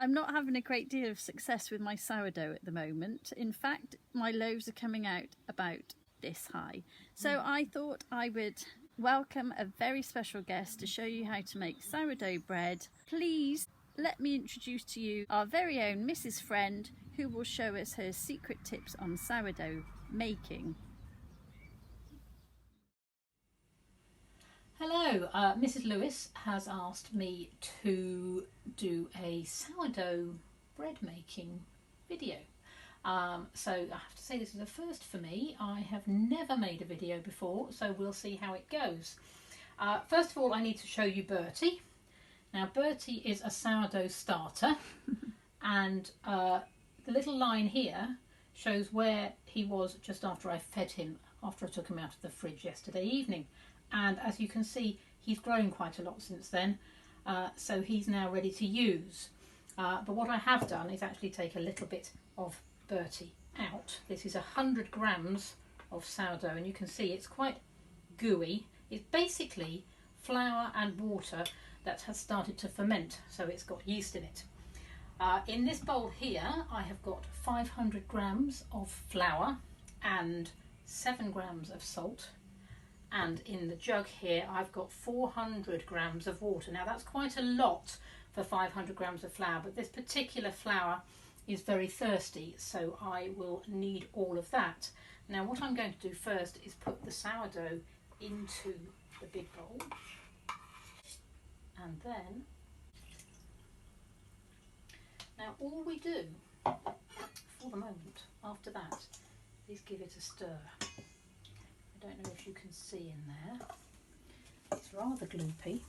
I'm not having a great deal of success with my sourdough at the moment. In fact, my loaves are coming out about this high. So I thought I would welcome a very special guest to show you how to make sourdough bread. Please let me introduce to you our very own Mrs. Friend, who will show us her secret tips on sourdough making. Hello, Mrs. Lewis has asked me to do a sourdough bread making video. So I have to say this is a first for me. I have never made a video before, so we'll see how it goes. First of all, I need to show you Bertie. Now Bertie is a sourdough starter and the little line here shows where he was just after I fed him, after I took him out of the fridge yesterday evening. And as you can see, he's grown quite a lot since then, so he's now ready to use. But what I have done is actually take a little bit of Bertie out. This is 100 grams of sourdough, and you can see it's quite gooey. It's basically flour and water that has started to ferment, so it's got yeast in it. In this bowl here, I have got 500 grams of flour and 7 grams of salt. And in the jug here I've got 400 grams of water. Now that's quite a lot for 500 grams of flour, but this particular flour is very thirsty, so I will need all of that. Now what I'm going to do first is put the sourdough into the big bowl, and then now all we do for the moment after that is give it a stir. I don't know if you can see in there, it's rather gloopy.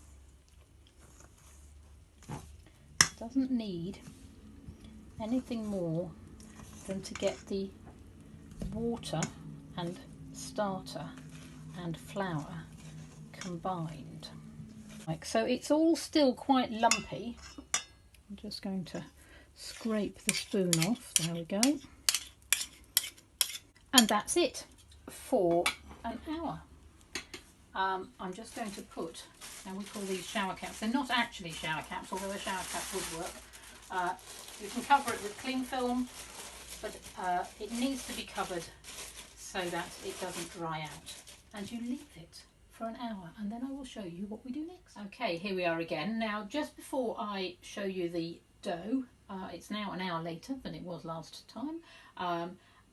It doesn't need anything more than to get the water and starter and flour combined. So it's all still quite lumpy. I'm just going to scrape the spoon off, there we go. And that's it for an hour. I'm just going to put, now we call these shower caps, they're not actually shower caps, although a shower cap would work. You can cover it with cling film, but it needs to be covered so that it doesn't dry out. And you leave it for an hour, and then I will show you what we do next. Okay, here we are again. Now just before I show you the dough, it's now an hour later than it was last time,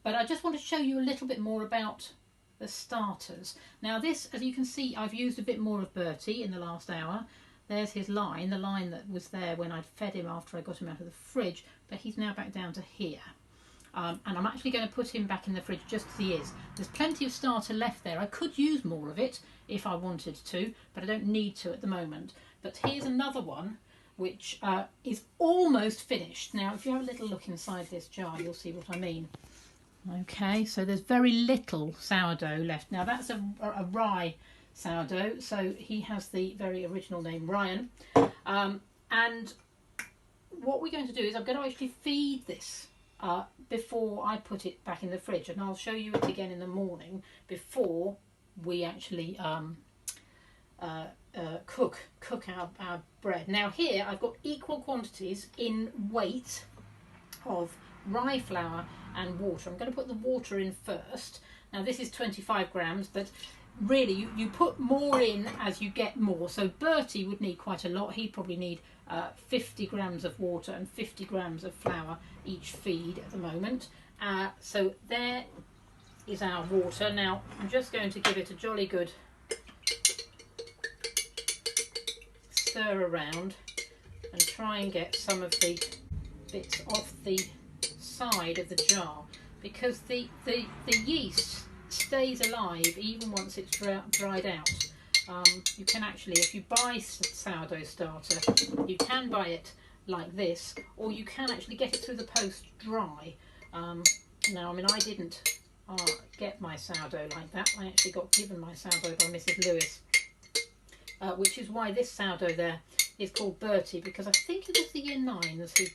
but I just want to show you a little bit more about the starters. Now this, as you can see, I've used a bit more of Bertie in the last hour. There's his line, the line that was there when I'd fed him after I got him out of the fridge, but he's now back down to here. And I'm actually going to put him back in the fridge just as he is. There's plenty of starter left there. I could use more of it if I wanted to, but I don't need to at the moment. But here's another one which is almost finished. Now if you have a little look inside this jar, you'll see what I mean. Okay, so there's very little sourdough left. Now that's a rye sourdough, so he has the very original name Ryan. And what we're going to do is I'm going to actually feed this before I put it back in the fridge, and I'll show you it again in the morning before we actually cook our bread. Now here I've got equal quantities in weight of rye flour and water. I'm going to put the water in first. Now this is 25 grams, but really you put more in as you get more. So Bertie would need quite a lot. He'd probably need 50 grams of water and 50 grams of flour each feed at the moment. So there is our water. Now I'm just going to give it a jolly good stir around and try and get some of the bits off the side of the jar, because the yeast stays alive even once it's dried out. You can actually, if you buy sourdough starter, you can buy it like this, or you can actually get it through the post dry. Now I mean, I didn't get my sourdough like that. I actually got given my sourdough by Mrs. Lewis, which is why this sourdough there is called Bertie, because I think it was the year 9s who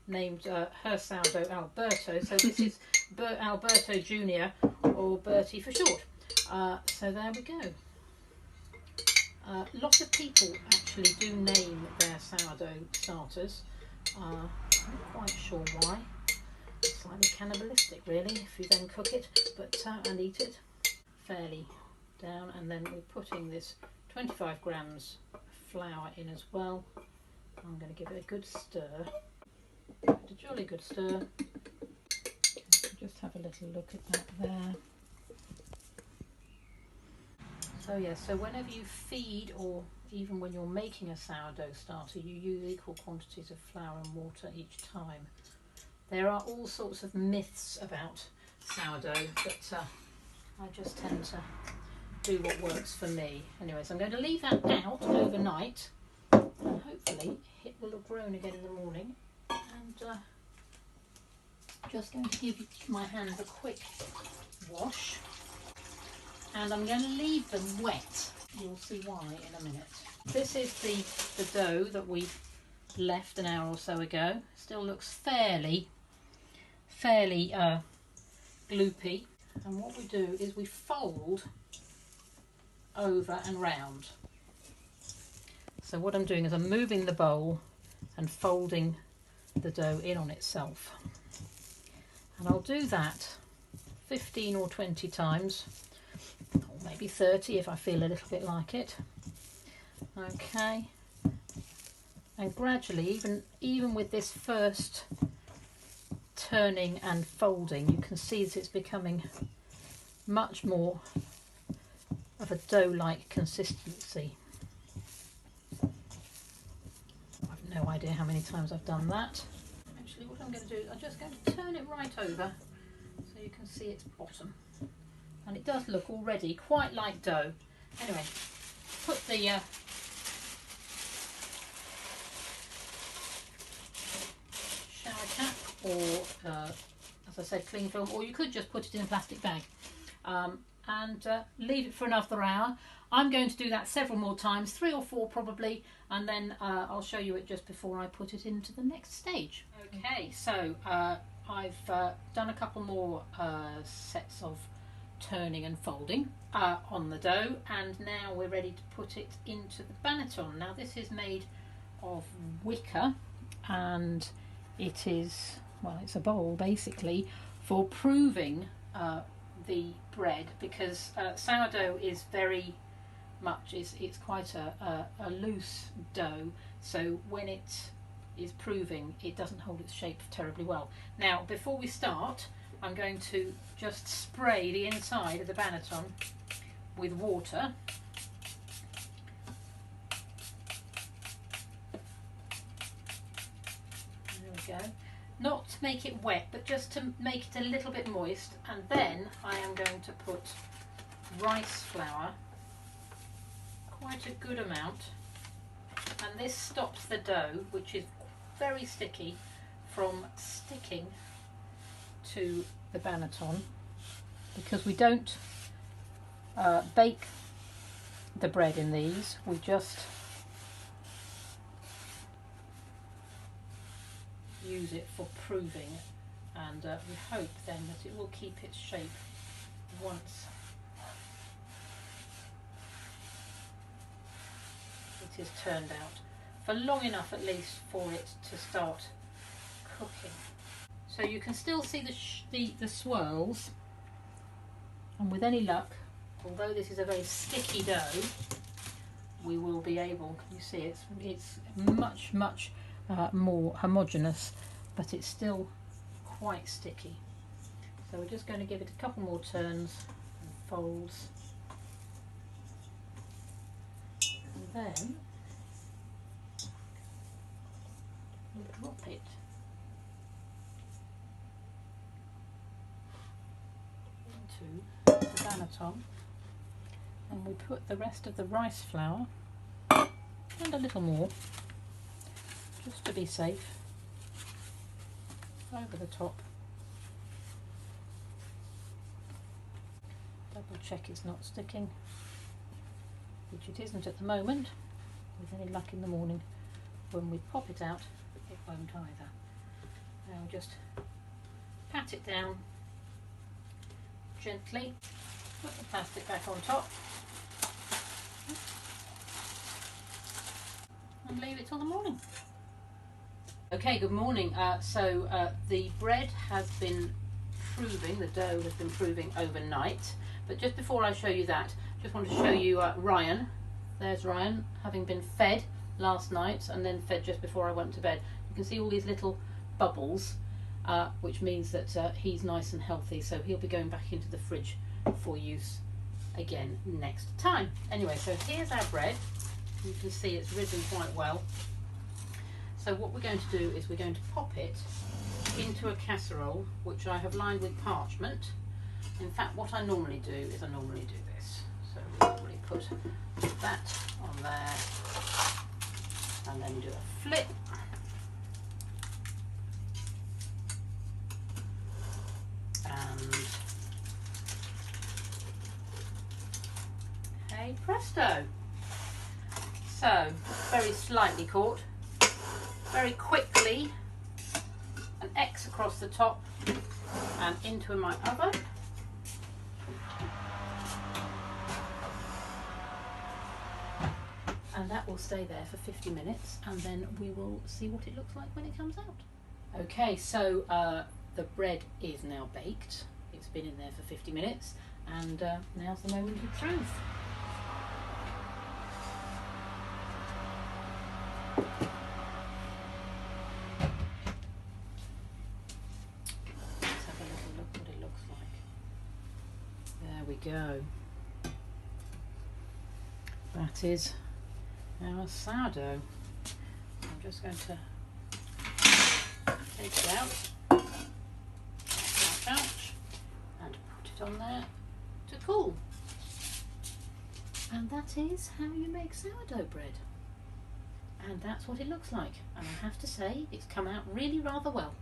named her sourdough Alberto, so this is Alberto Jr. or Bertie for short. So there we go. Lots of people actually do name their sourdough starters. Not quite sure why. Slightly cannibalistic really if you then cook it and eat it. Fairly down, and then we're putting this 25 grams of flour in as well. I'm going to give it a good stir, a jolly good stir. Just have a little look at that there. So yeah, so whenever you feed, or even when you're making a sourdough starter, you use equal quantities of flour and water each time. There are all sorts of myths about sourdough, but I just tend to do what works for me. Anyway, so I'm going to leave that out overnight, and hopefully it will have grown again in the morning. And just going to give my hands a quick wash, and I'm going to leave them wet. You'll see why in a minute. This is the dough that we left an hour or so ago. Still looks fairly gloopy, and what we do is we fold over and round. So what I'm doing is I'm moving the bowl and folding the dough in on itself, and I'll do that 15 or 20 times, or maybe 30 if I feel a little bit like it. Okay, and gradually, even with this first turning and folding, you can see that it's becoming much more of a dough-like consistency. I've no idea how many times I've done that. Actually, what I'm going to do is I'm just going to turn it right over so you can see its bottom, and it does look already quite like dough. Anyway, put the shower cap, or as I said, cling film, or you could just put it in a plastic bag and leave it for another hour. I'm going to do that several more times, 3 or 4 probably, and then I'll show you it just before I put it into the next stage. Okay, so I've done a couple more sets of turning and folding on the dough, and now we're ready to put it into the banneton. Now this is made of wicker, and it is, well, it's a bowl basically for proving the bread, because sourdough is very much, it's quite a loose dough, so when it is proving, it doesn't hold its shape terribly well. Now before we start, I'm going to just spray the inside of the banneton with water. There we go. Not to make it wet, but just to make it a little bit moist, and then I am going to put rice flour, quite a good amount, and this stops the dough, which is very sticky, from sticking to the banneton, because we don't bake the bread in these, we just use it for proving, and we hope then that it will keep its shape once it is turned out, for long enough at least for it to start cooking. So you can still see the swirls, and with any luck, although this is a very sticky dough, we will be able, you see it's much more homogeneous, but it's still quite sticky. So we're just going to give it a couple more turns and folds, and then we'll drop it into the banneton, and we put the rest of the rice flour, and a little more just to be safe, over the top. Double check it's not sticking, which it isn't at the moment. With any luck in the morning, when we pop it out, it won't either. Now just pat it down gently, put the plastic back on top, and leave it till the morning. Okay, good morning. The bread has been proving, the dough has been proving overnight. But just before I show you that, just want to show you Ryan. There's Ryan, having been fed last night and then fed just before I went to bed. You can see all these little bubbles, which means that he's nice and healthy. So he'll be going back into the fridge for use again next time. Anyway, so here's our bread. You can see it's risen quite well. So what we're going to do is we're going to pop it into a casserole, which I have lined with parchment. In fact, what I normally do is I normally do this. So we normally put that on there and then do a flip. And hey presto. So very slightly caught. Very quickly, an X across the top and into my oven. And that will stay there for 50 minutes and then we will see what it looks like when it comes out. Okay, so the bread is now baked. It's been in there for 50 minutes and now's the moment of truth. There we go. That is our sourdough. I'm just going to take it out and put it on there to cool. And that is how you make sourdough bread. And that's what it looks like. And I have to say, it's come out really rather well.